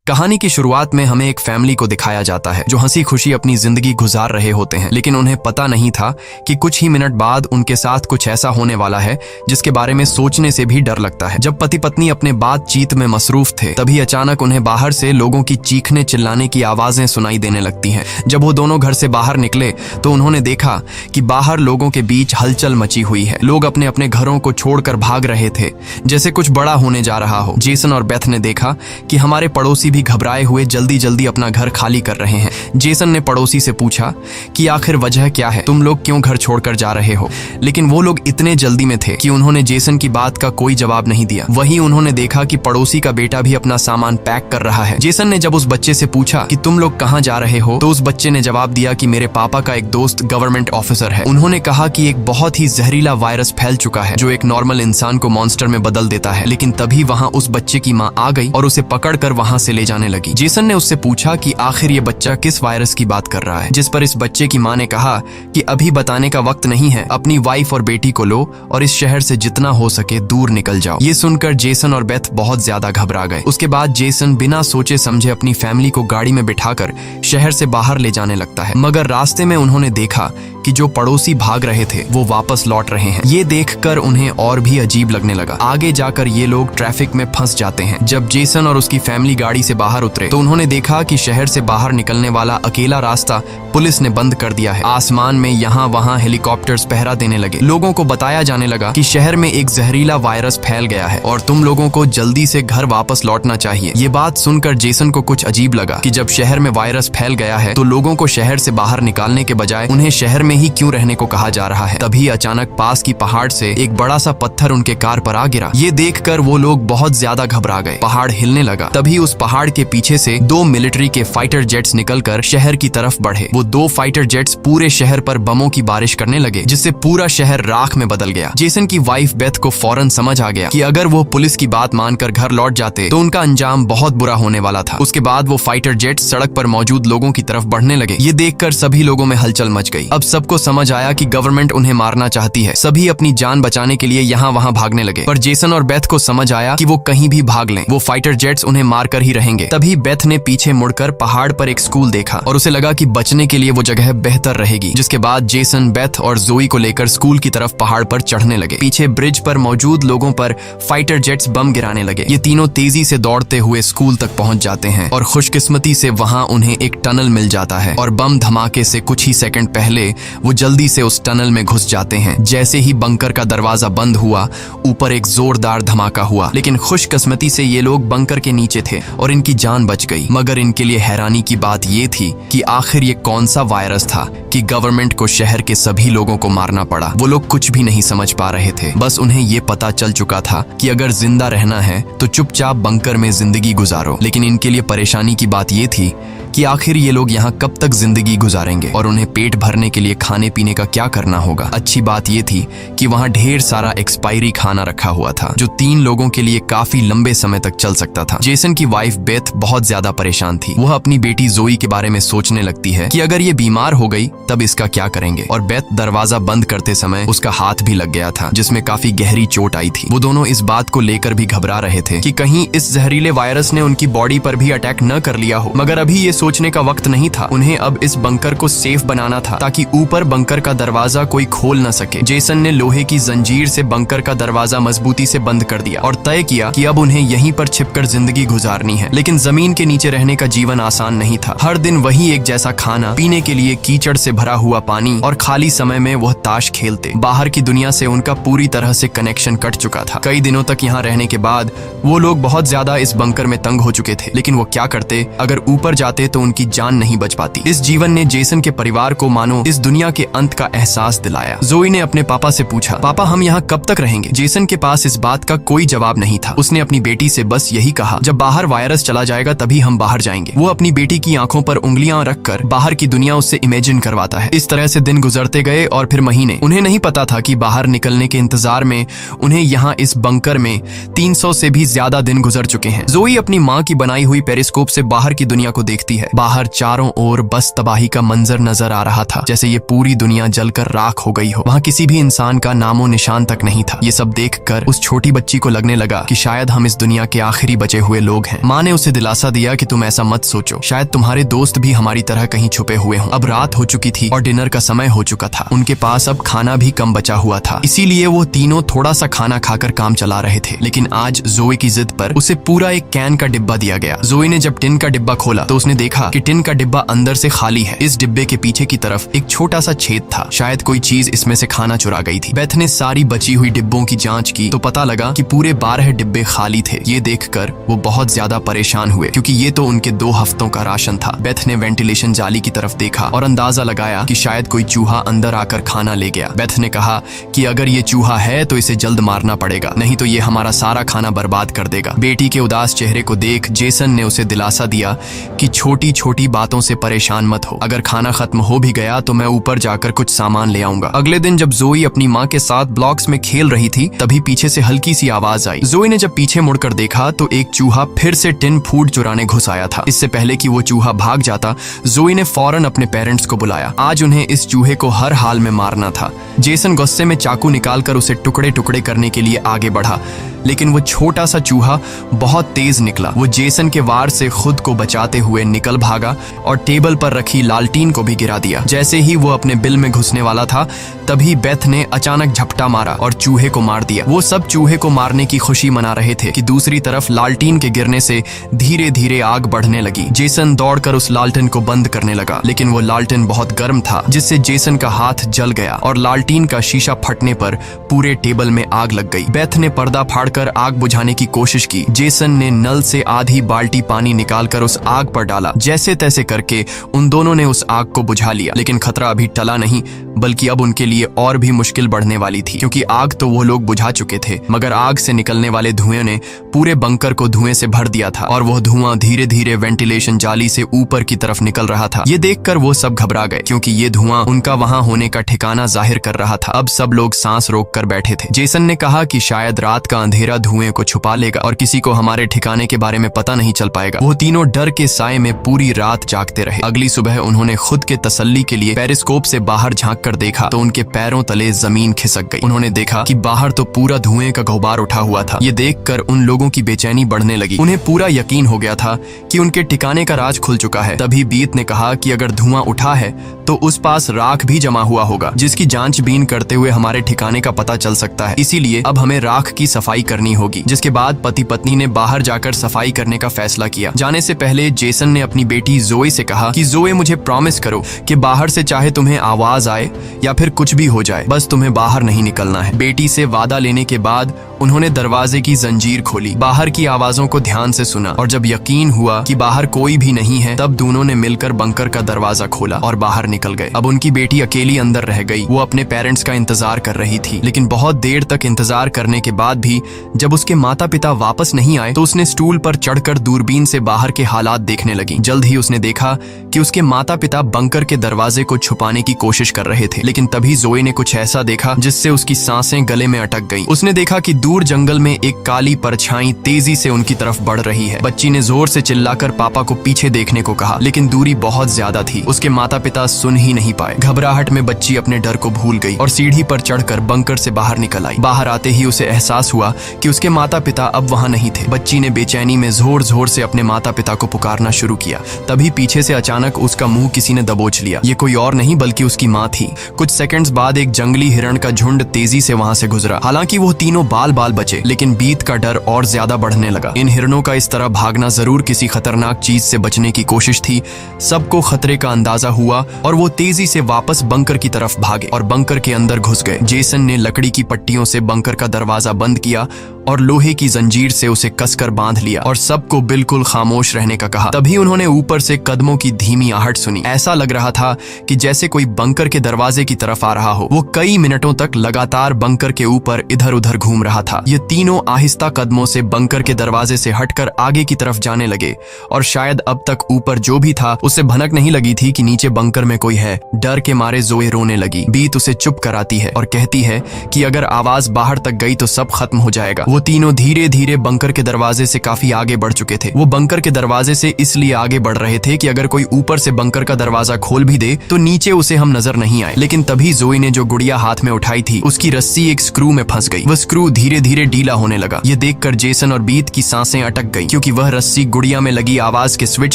कहानी की शुरुआत में हमें एक फैमिली को दिखाया जाता है जो हंसी खुशी अपनी जिंदगी गुजार रहे होते हैं, लेकिन उन्हें पता नहीं था कि कुछ ही मिनट बाद उनके साथ कुछ ऐसा होने वाला है जिसके बारे में सोचने से भी डर लगता है। जब पति पत्नी अपने बातचीत में मसरूफ थे, तभी अचानक उन्हें बाहर से लोगों की चीखने चिल्लाने की आवाजें सुनाई देने लगती हैं। जब वो दोनों घर से बाहर निकले तो उन्होंने देखा कि बाहर लोगों के बीच हलचल मची हुई है। लोग अपने अपने घरों को छोड़कर भाग रहे थे, जैसे कुछ बड़ा होने जा रहा हो। जेसन और बेथ ने देखा कि हमारे पड़ोसी भी घबराए हुए जल्दी जल्दी अपना घर खाली कर रहे हैं। जेसन ने पड़ोसी से पूछा कि आखिर वजह क्या है, तुम लोग क्यों घर छोड़कर जा रहे हो? लेकिन वो लोग इतने जल्दी में थे कि उन्होंने जेसन की बात का कोई जवाब नहीं दिया। वहीं उन्होंने देखा कि पड़ोसी का बेटा भी अपना सामान पैक कर रहा है। जेसन ने जब उस बच्चे से पूछा कि तुम लोग कहाँ जा रहे हो, तो उस बच्चे ने जवाब दिया कि मेरे पापा का एक दोस्त गवर्नमेंट ऑफिसर है। उन्होंने कहा कि एक बहुत ही जहरीला वायरस फैल चुका है जो एक नॉर्मल इंसान को मॉन्स्टर में बदल देता है। लेकिन तभी वहाँ उस बच्चे की माँ आ गई और उसे पकड़कर वहाँ से ले जाने लगी। जेसन ने उससे पूछा कि आखिर ये बच्चा किस वायरस की बात कर रहा है, जिस पर इस बच्चे की माँ ने कहा कि अभी बताने का वक्त नहीं है, अपनी वाइफ और बेटी को लो और इस शहर से जितना हो सके दूर निकल जाओ। ये सुनकर जेसन और बेथ बहुत ज्यादा घबरा गए। उसके बाद जेसन बिना सोचे समझे अपनी फैमिली को गाड़ी में बिठाकर शहर से बाहर ले जाने लगता है। मगर रास्ते में उन्होंने देखा कि जो पड़ोसी भाग रहे थे वो वापस लौट रहे हैं। ये देखकर उन्हें और भी अजीब लगने लगा। आगे जाकर ये लोग ट्रैफिक में फंस जाते हैं। जब जेसन और उसकी फैमिली गाड़ी से बाहर उतरे तो उन्होंने देखा कि शहर से बाहर निकलने वाला अकेला रास्ता पुलिस ने बंद कर दिया है। आसमान में यहाँ वहाँ हेलीकॉप्टर्स पहरा देने लगे। लोगों को बताया जाने लगा कि शहर में एक जहरीला वायरस फैल गया है और तुम लोगों को जल्दी से घर वापस लौटना चाहिए। ये बात सुनकर जेसन को कुछ अजीब लगा कि जब शहर में वायरस फैल गया है तो लोगों को शहर से बाहर निकालने के बजाय उन्हें शहर में ही क्यों रहने को कहा जा रहा है। तभी अचानक पास की पहाड़ से एक बड़ा सा पत्थर उनके कार पर आ गिरा। ये देखकर वो लोग बहुत ज्यादा घबरा गए। पहाड़ हिलने लगा। तभी उस पहाड़ के पीछे से दो मिलिट्री के फाइटर जेट्स निकलकर शहर की तरफ बढ़े। वो दो फाइटर जेट्स पूरे शहर पर बमों की बारिश करने लगे, जिससे पूरा शहर राख में बदल गया। जेसन की वाइफ बेथ को फौरन समझ आ गया कि अगर वो पुलिस की बात मानकर घर लौट जाते तो उनका अंजाम बहुत बुरा होने वाला था। उसके बाद वो फाइटर जेट्स सड़क पर मौजूद लोगों की तरफ बढ़ने लगे। ये देखकर सभी लोगों में हलचल मच गई। अब सबको समझ आया कि गवर्नमेंट उन्हें मारना चाहती है। सभी अपनी जान बचाने के लिए यहाँ वहाँ भागने लगे, पर जेसन और बेथ को समझ आया कि वो कहीं भी भाग लें, वो फाइटर जेट्स उन्हें मारकर ही रहेंगे। तभी बेथ ने पीछे मुड़कर पहाड़ पर एक स्कूल देखा और उसे लगा कि बचने के लिए वो जगह बेहतर रहेगी। जिसके बाद जेसन बेथ और जोई को लेकर स्कूल की तरफ पहाड़ पर चढ़ने लगे। पीछे ब्रिज पर मौजूद लोगों पर फाइटर जेट्स बम गिराने लगे। ये तीनों तेजी से दौड़ते हुए स्कूल तक पहुंच जाते हैं और खुशकिस्मती से वहां उन्हें एक टनल मिल जाता है और बम धमाके से कुछ ही सेकंड पहले वो जल्दी से उस टनल में घुस जाते हैं। जैसे ही बंकर का दरवाजा बंद हुआ, ऊपर एक जोरदार धमाका हुआ, लेकिन खुशकिस्मती से ये लोग बंकर के नीचे थे और इनकी जान बच गई। मगर इनके लिए हैरानी की बात ये थी कि आखिर ये कौन सा वायरस था कि गवर्नमेंट को शहर के सभी लोगों को मारना पड़ा। वो लोग कुछ भी नहीं समझ पा रहे थे। बस उन्हें ये पता चल चुका था कि अगर जिंदा रहना है तो चुपचाप बंकर में जिंदगी गुजारो। लेकिन इनके लिए परेशानी की बात ये थी कि आखिर ये लोग यहाँ कब तक जिंदगी गुजारेंगे और उन्हें पेट भरने के लिए खाने पीने का क्या करना होगा। अच्छी बात ये थी कि वहाँ ढेर सारा एक्सपायरी खाना रखा हुआ था जो 3 लोगों के लिए काफी लंबे समय तक चल सकता था। जेसन की वाइफ बेथ बहुत ज्यादा परेशान थी। वह अपनी बेटी जोई के बारे में सोचने लगती है कि अगर ये बीमार हो गई तब इसका क्या करेंगे। और बेथ दरवाजा बंद करते समय उसका हाथ भी लग गया था, जिसमें काफी गहरी चोट आई थी। वो दोनों इस बात को लेकर भी घबरा रहे थे कि कहीं इस जहरीले वायरस ने उनकी बॉडी पर भी अटैक न कर लिया हो। मगर अभी ये सोचने का वक्त नहीं था। उन्हें अब इस बंकर को सेफ बनाना था ताकि ऊपर बंकर का दरवाजा कोई खोल न सके। जेसन ने लोहे की जंजीर से बंकर का दरवाजा मजबूती से बंद कर दिया और तय किया कि अब उन्हें यहीं पर छिपकर जिंदगी गुजारनी है। लेकिन जमीन के नीचे रहने का जीवन आसान नहीं था। हर दिन वही एक जैसा खाना, पीने के लिए कीचड़ से भरा हुआ पानी और खाली समय में वह ताश खेलते। बाहर की दुनिया से उनका पूरी तरह से कनेक्शन कट चुका था। कई दिनों तक यहाँ रहने के बाद वो लोग बहुत ज्यादा इस बंकर में तंग हो चुके थे। लेकिन वो क्या करते? अगर ऊपर जाते तो उनकी जान नहीं बच पाती। इस जीवन ने जेसन के परिवार को मानो इस दुनिया के अंत का एहसास दिलाया। जोई ने अपने पापा से पूछा, पापा हम यहाँ कब तक रहेंगे? जेसन के पास इस बात का कोई जवाब नहीं था। उसने अपनी बेटी से बस यही कहा, जब बाहर वायरस चला जाएगा तभी हम बाहर जाएंगे। वो अपनी बेटी की आंखों पर उंगलियां रखकर बाहर की दुनिया उससे इमेजिन करवाता है। इस तरह से दिन गुजरते गए और फिर महीने। उन्हें नहीं पता था कि बाहर निकलने के इंतजार में उन्हें यहाँ इस बंकर में 300 से भी ज्यादा दिन गुजर चुके हैं। जोई अपनी माँ की बनाई हुई पेरिस्कोप से बाहर की दुनिया को देखती है है। बाहर चारों ओर बस तबाही का मंजर नजर आ रहा था, जैसे ये पूरी दुनिया जलकर राख हो गई हो। वहाँ किसी भी इंसान का नामो निशान तक नहीं था। ये सब देखकर उस छोटी बच्ची को लगने लगा कि शायद हम इस दुनिया के आखिरी बचे हुए लोग हैं। माँ ने उसे दिलासा दिया कि तुम ऐसा मत सोचो, शायद तुम्हारे दोस्त भी हमारी तरह कहीं छुपे हुए हों। अब रात हो चुकी थी और डिनर का समय हो चुका था। उनके पास अब खाना भी कम बचा हुआ था, इसीलिए वो तीनों थोड़ा सा खाना खाकर काम चला रहे थे। लेकिन आज जोए की जिद पर उसे पूरा एक कैन का डिब्बा दिया गया। जोए ने जब टिन का डिब्बा खोला तो उसने देखा कि टिन का डिब्बा अंदर से खाली है। इस डिब्बे के पीछे की तरफ एक छोटा सा छेद था, शायद कोई चीज इसमें से खाना चुरा गई थी। बेथ ने सारी बची हुई डिब्बों की जांच की तो पता लगा कि पूरे 12 डिब्बे खाली थे। ये देखकर वो बहुत ज्यादा परेशान हुए, क्योंकि ये तो उनके 2 हफ्तों का राशन था। बेथ ने वेंटिलेशन जाली की तरफ देखा और अंदाजा लगाया कि शायद कोई चूहा अंदर आकर खाना ले गया। बेथ ने कहा कि अगर ये चूहा है तो इसे जल्द मारना पड़ेगा, नहीं तो ये हमारा सारा खाना बर्बाद कर देगा। बेटी के उदास चेहरे को देख जेसन ने उसे दिलासा दिया कि छोटी छोटी बातों से परेशान मत हो, अगर खाना खत्म हो भी गया तो मैं ऊपर जाकर कुछ सामान ले आऊंगा। अगले दिन जब जोई अपनी माँ के साथ ब्लॉक्स में खेल रही थी तभी पीछे से हल्की सी आवाज आई। जोई ने जब पीछे मुड़कर देखा तो एक चूहा फिर से टिन फूड चुराने घुस आया था। इससे पहले कि वो चूहा भाग जाता, जोई ने फौरन अपने पेरेंट्स को बुलाया। आज उन्हें इस चूहे को हर हाल में मारना था। जेसन गुस्से में चाकू निकालकर उसे टुकड़े टुकड़े करने के लिए आगे बढ़ा, लेकिन वो छोटा सा चूहा बहुत तेज निकला। वो जेसन के वार से खुद को बचाते हुए निकल भागा और टेबल पर रखी लालटीन को भी गिरा दिया। जैसे ही वो अपने बिल में घुसने वाला था तभी बेथ ने अचानक झपटा मारा और चूहे को मार दिया। वो सब चूहे को मारने की खुशी मना रहे थे कि दूसरी तरफ लालटीन के गिरने से धीरे धीरे आग बढ़ने लगी। जेसन दौड़कर उस लालटेन को बंद करने लगा, लेकिन वो लालटेन बहुत गर्म था, जिससे जेसन का हाथ जल गया और लालटीन का शीशा फटने पर पूरे टेबल में आग लग गई। बेथ ने पर्दा फाड़कर आग बुझाने की कोशिश की। जेसन ने नल से आधी बाल्टी पानी निकालकर उस आग पर डाला। जैसे तैसे करके उन दोनों ने उस आग को बुझा लिया, लेकिन खतरा अभी टला नहीं, बल्कि अब उनके लिए और भी मुश्किल बढ़ने वाली थी, क्योंकि आग तो वो लोग बुझा चुके थे, मगर आग से निकलने वाले धुएं ने पूरे बंकर को धुएं से भर दिया था और वह धुआं धीरे धीरे वेंटिलेशन जाली से ऊपर की तरफ निकल रहा था। ये देखकर वो सब घबरा गए, क्योंकि ये धुआं उनका वहां होने का ठिकाना जाहिर कर रहा था। अब सब लोग सांस रोककर बैठे थे। जेसन ने कहा कि शायद रात का अंधेरा धुएं को छुपा लेगा और किसी को हमारे ठिकाने के बारे में पता नहीं चल पाएगा। वो तीनों डर के साए में पूरी रात जागते रहे। अगली सुबह उन्होंने खुद के तसल्ली के लिए पेरिस्कोप से बाहर झांक कर देखा तो उनके पैरों तले जमीन खिसक गई। उन्होंने देखा कि बाहर तो पूरा धुएं का गुब्बार उठा हुआ था। ये देखकर उन लोगों की बेचैनी बढ़ने लगी। उन्हें पूरा यकीन हो गया था कि उनके ठिकाने का राज खुल चुका है। तभी बीत ने कहा कि अगर धुआं उठा है तो उस पास राख भी जमा हुआ होगा, जिसकी जांचबीन करते हुए हमारे ठिकाने का पता चल सकता है। इसीलिए अब हमें राख की सफाई करनी होगी। जिसके बाद पति पत्नी ने बाहर जाकर सफाई करने का फैसला किया। जाने से पहले जेसन ने अपनी बेटी जोए से कहा कि जोए, मुझे प्रॉमिस करो कि बाहर से चाहे तुम्हें आवाज आए या फिर कुछ भी हो जाए, बस तुम्हें बाहर नहीं निकलना है। बेटी से वादा लेने के बाद उन्होंने दरवाजे की जंजीर खोली, बाहर की आवाजों को ध्यान से सुना और जब यकीन हुआ कि बाहर कोई भी नहीं है तब दोनों ने मिलकर बंकर का दरवाजा खोला और बाहर निकल गए। अब उनकी बेटी अकेली अंदर रह गई। वो अपने पेरेंट्स का इंतजार कर रही थी, लेकिन बहुत देर तक इंतजार करने के बाद भी जब उसके माता पिता वापस नहीं आए तो उसने स्टूल पर चढ़कर दूरबीन से बाहर के हालात देखने लगी। जल्द ही उसने देखा कि उसके माता पिता बंकर के दरवाजे को छुपाने की कोशिश कर रहे थे, लेकिन तभी जोए ने कुछ ऐसा देखा जिससे उसकी सांसें गले में अटक गईं। उसने देखा कि दूर जंगल में एक काली परछाई तेजी से उनकी तरफ बढ़ रही है। बच्ची ने जोर से चिल्लाकर पापा को पीछे देखने को कहा, लेकिन दूरी बहुत ज्यादा थी। उसके माता पिता सुन ही नहीं पाए। घबराहट में बच्ची अपने डर को भूल गई और सीढ़ी पर चढ़कर बंकर से बाहर निकल आई। बाहर आते ही उसे एहसास हुआ कि उसके माता पिता अब वहां नहीं थे। बच्ची ने बेचैनी में जोर जोर से अपने माता पिता को पुकारना शुरू किया। तभी पीछे से अचानक उसका मुंह किसी ने दबोच लिया। ये कोई और नहीं बल्कि उसकी माँ थी। कुछ सेकंड्स बाद एक जंगली हिरण का झुंड तेजी से वहां से गुजरा। हालांकि वो तीनों बाल बाल बचे, लेकिन बीत का डर और ज्यादा बढ़ने लगा। इन हिरणों का इस तरह भागना जरूर किसी खतरनाक चीज से बचने की कोशिश थी। सबको खतरे का अंदाजा हुआ और वो तेजी से वापस बंकर की तरफ भागे और बंकर के अंदर घुस गए। जेसन ने लकड़ी की पट्टियों से बंकर का दरवाजा बंद किया और लोहे की जंजीर से उसे कसकर बांध लिया और सबको बिल्कुल खामोश रहने का कहा। तभी उन्होंने ऊपर से कदमों की धीमी आहट सुनी। ऐसा लग रहा था कि जैसे कोई बंकर के दरवाजे की तरफ आ रहा हो। वो कई मिनटों तक लगातार बंकर के ऊपर इधर उधर घूम रहा था। ये तीनों आहिस्ता कदमों से बंकर के दरवाजे से हटकर आगे की तरफ जाने लगे और शायद अब तक ऊपर जो भी था उसे भनक नहीं लगी थी कि नीचे बंकर में कोई है। डर के मारे जोए रोने लगी। बीत उसे चुप कराती है और कहती है कि अगर आवाज बाहर तक गई तो सब खत्म हो जाए। जाएगा। वो तीनों धीरे धीरे बंकर के दरवाजे से काफी आगे बढ़ चुके थे। वो बंकर के दरवाजे से इसलिए आगे बढ़ रहे थे कि अगर कोई ऊपर से बंकर का दरवाजा खोल भी दे तो नीचे उसे हम नजर नहीं आए। लेकिन तभी जोई ने जो गुड़िया हाथ में उठाई थी उसकी रस्सी एक स्क्रू में फंस गई। वह स्क्रू धीरे धीरे ढीला होने लगा। ये देखकर जेसन और बीत की सांसें अटक गई, क्योंकि वह रस्सी गुड़िया में लगी आवाज के स्विच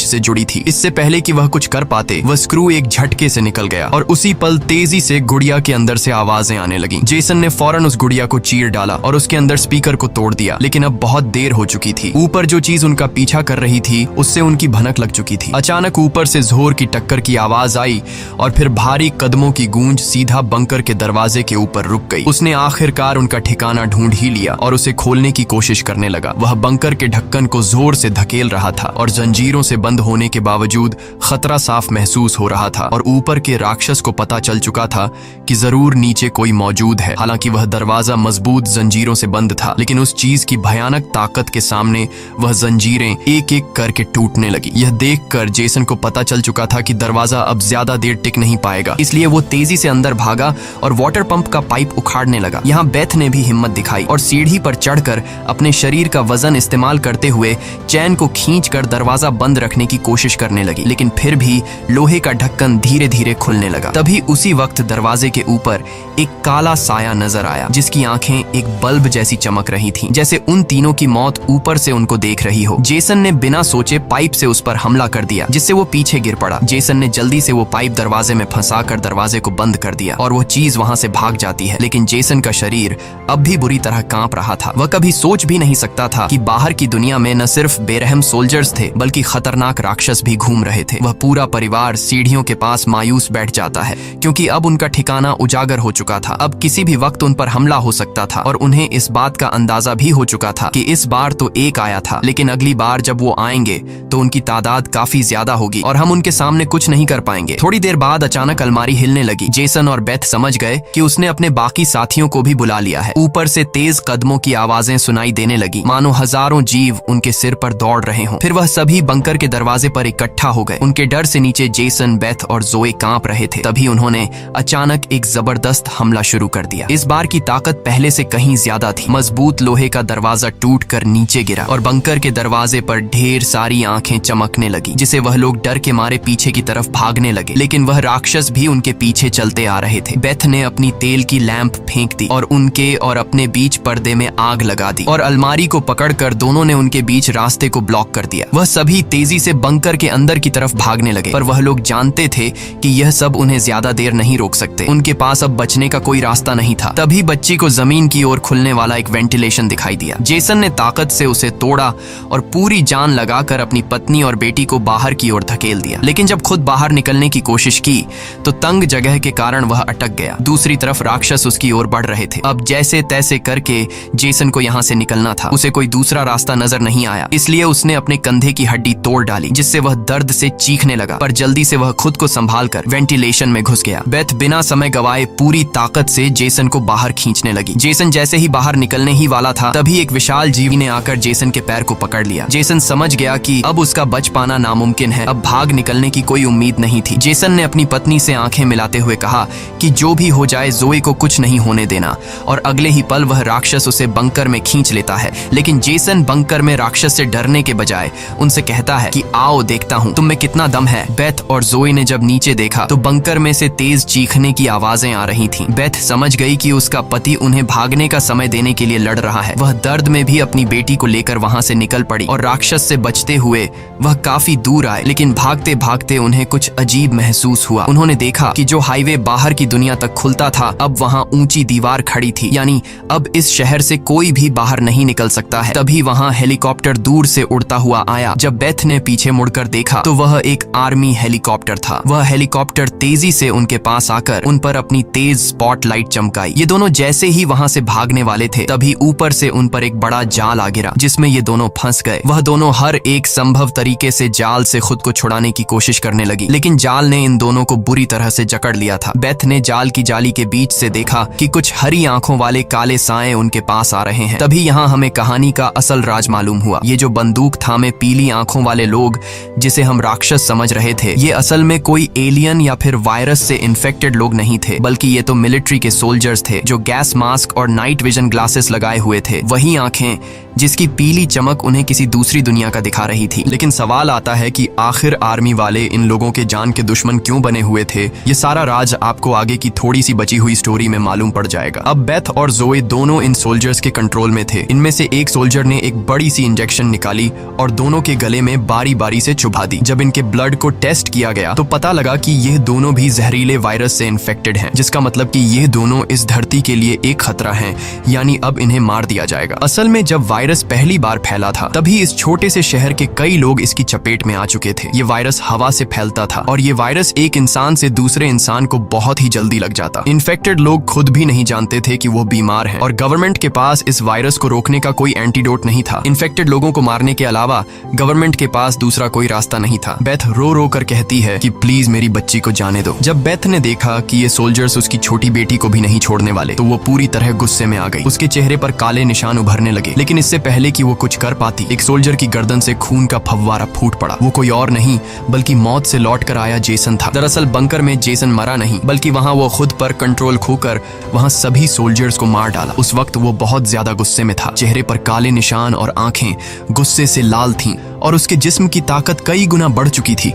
से जुड़ी थी। इससे पहले कि वह कुछ कर पाते, वह स्क्रू एक झटके से निकल गया और उसी पल तेजी से गुड़िया के अंदर से आवाजें आने लगी। जेसन ने फौरन उस गुड़िया को चीर डाला और उसके अंदर स्पीकर को तोड़ दिया। लेकिन अब बहुत देर हो चुकी थी। ऊपर जो चीज उनका पीछा कर रही थी उससे उनकी भनक लग चुकी थी। अचानक ऊपर से जोर की टक्कर की आवाज आई और फिर भारी कदमों की गूंज सीधा बंकर के दरवाजे के ऊपर रुक गई। उसने आखिरकार उनका ठिकाना ढूंढ ही लिया और उसे खोलने की कोशिश करने लगा। वह बंकर के ढक्कन को जोर से धकेल रहा था और जंजीरों से बंद होने के बावजूद खतरा साफ महसूस हो रहा था। और ऊपर के राक्षस को पता चल चुका था कि जरूर नीचे कोई मौजूद है। हालांकि वह दरवाजा मजबूत जंजीरों से बंद था, लेकिन उस चीज की भयानक ताकत के सामने वह जंजीरें एक एक करके टूटने लगी। यह देखकर जेसन को पता चल चुका था कि दरवाजा अब ज्यादा देर टिक नहीं पाएगा। इसलिए वो तेजी से अंदर भागा और वाटर पंप का पाइप उखाड़ने लगा। यहाँ बेथ ने भी हिम्मत दिखाई और सीढ़ी पर चढ़कर अपने शरीर का वजन इस्तेमाल करते हुए चैन को खींचकर दरवाजा बंद रखने की कोशिश करने लगी। लेकिन फिर भी लोहे का ढक्कन धीरे धीरे खुलने लगा। तभी उसी वक्त दरवाजे के ऊपर एक काला साया नजर आया, जिसकी आंखें एक बल्ब जैसी चमक रही थीं, जैसे उन तीनों की मौत ऊपर से उनको देख रही हो। जेसन ने बिना सोचे पाइप से उस पर हमला कर दिया, जिससे वो पीछे गिर पड़ा। जेसन ने जल्दी से वो पाइप दरवाजे में फंसाकर दरवाजे को बंद कर दिया और वो चीज वहां से भाग जाती है। लेकिन जेसन का शरीर अब भी बुरी तरह कांप रहा था। वह कभी सोच भी नहीं सकता था कि बाहर की दुनिया में न सिर्फ बेरहम सोल्जर्स थे, बल्कि खतरनाक राक्षस भी घूम रहे थे। वह पूरा परिवार सीढ़ियों के पास मायूस बैठ जाता है, क्योंकि अब उनका ठिकाना उजागर हो चुका था। अब किसी भी वक्त उन पर हमला हो सकता था और उन्हें इस बात का अंदाजा भी हो चुका था कि इस बार तो एक आया था, लेकिन अगली बार जब वो आएंगे तो उनकी तादाद काफी ज्यादा होगी और हम उनके सामने कुछ नहीं कर पाएंगे। थोड़ी देर बाद अचानक अलमारी हिलने लगी। जेसन और बेथ समझ गए कि उसने अपने बाकी साथियों को भी बुला लिया है। ऊपर से तेज कदमों की आवाजें सुनाई देने लगी, मानो हजारों जीव उनके सिर पर दौड़ रहे हों। फिर वह सभी बंकर के दरवाजे पर इकट्ठा हो गए। उनके डर से नीचे जेसन, बेथ और जोए कांप रहे थे। तभी उन्होंने अचानक एक जबरदस्त हमला शुरू कर दिया। इस बार की ताकत पहले से कहीं ज्यादा थी। मजबूत लोहे का दरवाजा टूटकर नीचे गिरा और बंकर के दरवाजे पर ढेर सारी आंखें चमकने लगी, जिसे वह लोग डर के मारे पीछे की तरफ भागने लगे। लेकिन वह राक्षस भी उनके पीछे चलते आ रहे थे। बेथ ने अपनी तेल की लैंप फेंक दी और उनके और अपने बीच पर्दे में आग लगा दी और अलमारी को पकड़कर दोनों ने उनके बीच रास्ते को ब्लॉक कर दिया। वह सभी तेजी से बंकर के अंदर की तरफ भागने लगे, पर वह लोग जानते थे कि यह सब उन्हें ज्यादा देर नहीं रोक सकते। उनके पास अब बचने का कोई रास्ता नहीं था। तभी बच्ची को जमीन की ओर खुलने वाला एक वेंटिलेशन दिखाई दिया। जेसन ने ताकत से उसे तोड़ा और पूरी जान लगाकर अपनी पत्नी और बेटी को बाहर की ओर धकेल दिया। लेकिन जब खुद बाहर निकलने की कोशिश की तो तंग जगह के कारण वह अटक गया। दूसरी तरफ राक्षस उसकी ओर बढ़ रहे थे। अब जैसे तैसे करके जेसन को यहाँ से निकलना था। उसे कोई दूसरा रास्ता नजर नहीं आया, इसलिए उसने अपने कंधे की हड्डी तोड़ डाली, जिससे वह दर्द से चीखने लगा। पर जल्दी से वह खुद को संभालकर वेंटिलेशन में घुस गया। बेथ बिना समय गवाए पूरी ताकत से जेसन को बाहर खींचने लगी। जेसन जैसे ही बाहर निकलने ही वाला था, तभी एक विशाल जीवी ने आकर जेसन के पैर को पकड़ लिया। जेसन समझ गया कि अब उसका बच पाना नामुमकिन है। अब भाग निकलने की कोई उम्मीद नहीं थी। जेसन ने अपनी पत्नी से आंखें मिलाते हुए कहा कि जो भी हो जाए जोए को कुछ नहीं होने देना, और अगले ही पल वह राक्षस उसे बंकर में खींच लेता है। लेकिन जेसन बंकर में राक्षस से डरने के बजाय उनसे कहता है कि आओ देखता हूँ तुम में कितना दम है। बेथ और जोए ने जब नीचे देखा तो बंकर में से तेज चीखने की आवाजें आ रही थीं। बेथ समझ गई कि उसका पति उन्हें भागने का समय देने के लिए लड़ रहा है। वह दर्द में भी अपनी बेटी को लेकर वहां से निकल पड़ी और राक्षस से बचते हुए वह काफी दूर आए। लेकिन भागते भागते उन्हें कुछ अजीब महसूस हुआ। उन्होंने देखा कि जो हाईवे बाहर की दुनिया तक खुलता था, अब वहां ऊंची दीवार खड़ी थी, यानी अब इस शहर से कोई भी बाहर नहीं निकल सकता है। तभी वहां हेलीकॉप्टर दूर से उड़ता हुआ आया। जब बेथ ने पीछे मुड़कर देखा तो वह एक आर्मी हेलीकॉप्टर था। वह हेलीकॉप्टर तेजी से उनके पास आकर उन पर अपनी तेज स्पॉटलाइट चमकाई। ये दोनों जैसे ही वहां से भागने वाले थे, तभी ऊपर से उन पर एक बड़ा जाल आ गिरा, जिसमें ये दोनों फंस गए। वह दोनों हर एक संभव तरीके से जाल से खुद को छुड़ाने की कोशिश करने लगी, लेकिन जाल ने इन दोनों को बुरी तरह से जकड़ लिया था। बेथ ने जाल की जाली के बीच से देखा कि कुछ हरी आंखों वाले काले साए उनके पास आ रहे हैं। तभी यहाँ हमें कहानी का असल राज मालूम हुआ। ये जो बंदूक थामे पीली आंखों वाले लोग, जिसे हम राक्षस समझ रहे थे, ये असल में कोई एलियन या फिर वायरस से इन्फेक्टेड लोग नहीं थे, बल्कि ये तो मिलिट्री के सोल्जर्स थे जो गैस मास्क और नाइट विजन ग्लासेस लगाए हुए थे, वही आंखें जिसकी पीली चमक उन्हें किसी दूसरी दुनिया का दिखा रही थी। लेकिन सवाल आता है कि आखिर आर्मी वाले इन लोगों के जान के दुश्मन क्यों बने हुए थे। ये सारा राज आपको आगे की थोड़ी सी बची हुई स्टोरी में मालूम पड़ जाएगा। अब बेथ और जोए दोनों इन सोल्जर्स के कंट्रोल में थे। इनमें से एक सोल्जर ने एक बड़ी सी इंजेक्शन निकाली और दोनों के गले में बारी बारी से चुभा दी। जब इनके ब्लड को टेस्ट किया गया तो पता लगा कि ये दोनों भी जहरीले वायरस से इन्फेक्टेड हैं, जिसका मतलब कि ये दोनों इस धरती के लिए एक खतरा हैं, यानी अब इन्हें मार दिया जाएगा। असल में जब वायरस पहली बार फैला था तभी इस छोटे से शहर के कई लोग इसकी चपेट में आ चुके थे। ये वायरस हवा से फैलता था और ये वायरस एक इंसान से दूसरे इंसान को बहुत ही जल्दी लग जाता। इन्फेक्टेड लोग खुद भी नहीं जानते थे कि वो बीमार हैं और गवर्नमेंट के पास इस वायरस को रोकने का कोई एंटीडोट नहीं था। इन्फेक्टेड लोगों को मारने के अलावा गवर्नमेंट के पास दूसरा कोई रास्ता नहीं था। बेथ रो रो कर कहती है कि प्लीज मेरी बच्ची को जाने दो। जब बेथ ने देखा कि ये सोल्जर्स उसकी छोटी बेटी को भी नहीं छोड़ने वाले तो वो पूरी तरह गुस्से में आ गई। उसके चेहरे पर काले निशान उभरने लगे, लेकिन इससे पहले कि वो कुछ कर पाती एक सोल्जर की गर्दन से खून का फव्वारा फूट पड़ा। वो कोई और नहीं बल्कि मौत से लौट कर आया जेसन था। दरअसल बंकर में जेसन मरा नहीं बल्कि वहां वो खुद पर कंट्रोल खोकर वहां सभी सोल्जर्स को मार डाला। उस वक्त वो बहुत ज्यादा गुस्से में था। चेहरे पर काले निशान और आंखें गुस्से से लाल थीं और उसके जिस्म की ताकत कई गुना बढ़ चुकी थी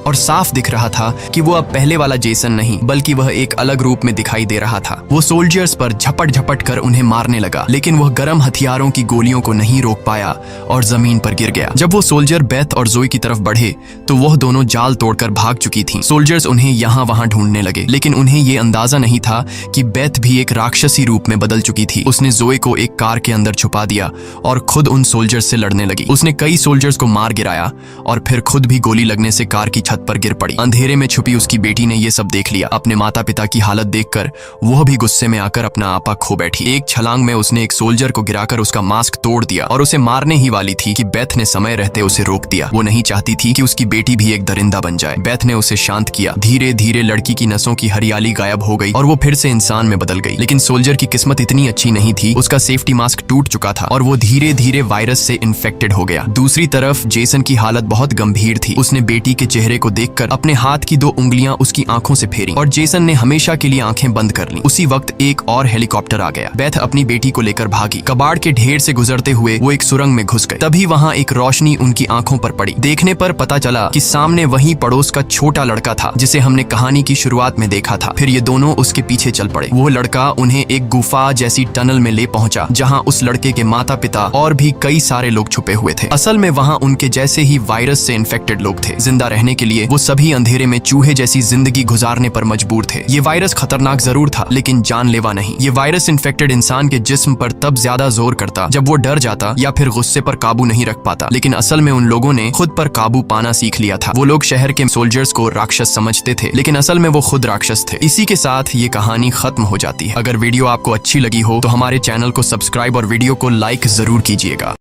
और साफ दिख रहा था कि वो अब पहले वाला जेसन नहीं बल्कि वह एक अलग रूप में दिखाई दे रहा था। वो सोल्जर्स पर झपट झपट कर उन्हें मारने लगा, लेकिन वह गर्म हथियारों की गोलियों को नहीं रोक पाया और जमीन पर गिर गया। जब वो सोल्जर बेथ और जोई की तरफ बढ़े तो वह दोनों जाल तोड़कर भाग चुकी थीं। सोल्जर्स उन्हें यहाँ वहां ढूंढने लगे, लेकिन उन्हें ये अंदाजा नहीं था कि बेथ भी एक राक्षसी रूप में बदल चुकी थी। उसने जोई को एक कार के अंदर छुपा दिया और खुद उन सोल्जर्स से लड़ने लगी। उसने कई सोल्जर्स को मार गिराया और फिर खुद भी गोली लगने से कार की छत पर गिर पड़ी। अंधेरे में छुपी उसकी बेटी ने यह सब देख लिया। अपने माता पिता की हालत देखकर वह भी गुस्से में आकर अपना आपा खो बैठी। एक छलांग में उसने एक सोल्जर को गिराकर उसका मास्क तोड़ दिया और उसे मारने ही वाली थी कि बेथ ने समय रहते उसे रोक दिया। वो नहीं चाहती थी कि उसकी बेटी भी एक दरिंदा बन जाए। बेथ ने उसे शांत किया। धीरे धीरे लड़की की नसों की हरियाली गायब हो गई और वो फिर से इंसान में बदल गई। लेकिन सोल्जर की किस्मत इतनी अच्छी नहीं थी। उसका सेफ्टी मास्क टूट चुका था और वो धीरे धीरे वायरस से इन्फेक्टेड हो गया। दूसरी तरफ जेसन की हालत बहुत गंभीर थी। उसने बेटी के चेहरे को देखकर अपने हाथ की 2 उंगलियां उसकी आंखों से फेरी और जेसन ने हमेशा के लिए आंखें बंद कर लीं। उसी वक्त एक और हेलीकॉप्टर आ गया। बेथ अपनी बेटी को लेकर भागी। कबाड़ के ढेर से गुजरते हुए वो एक सुरंग में घुस गए। तभी वहां एक रोशनी उनकी आंखों पर पड़ी। देखने पर पता चला कि सामने वही पड़ोस का छोटा लड़का था जिसे हमने कहानी की शुरुआत में देखा था। फिर ये दोनों उसके पीछे चल पड़े। वो लड़का उन्हें एक गुफा जैसी टनल में ले पहुंचा जहां उस लड़के के माता पिता और भी कई सारे लोग छुपे हुए थे। असल में वहां उनके जैसे ही वायरस से इन्फेक्टेड लोग थे। जिंदा रहने के लिए वो सभी अंधेरे में चूहे जैसी जिंदगी गुजारने पर मजबूर थे। ये वायरस खतरनाक जरूर था लेकिन जानलेवा नहीं। ये वायरस इन्फेक्टेड इंसान के जिस्म पर तब ज्यादा जोर करता जब वो डर जाता या फिर गुस्से पर काबू नहीं रख पाता। लेकिन असल में उन लोगों ने खुद पर काबू पाना सीख लिया था। वो लोग शहर के सोल्जर्स को राक्षस समझते थे लेकिन असल में वो खुद राक्षस थे। इसी के साथ ये कहानी खत्म हो जाती है। अगर वीडियो आपको अच्छी लगी हो तो हमारे चैनल को सब्सक्राइब और वीडियो को लाइक जरूर कीजिएगा।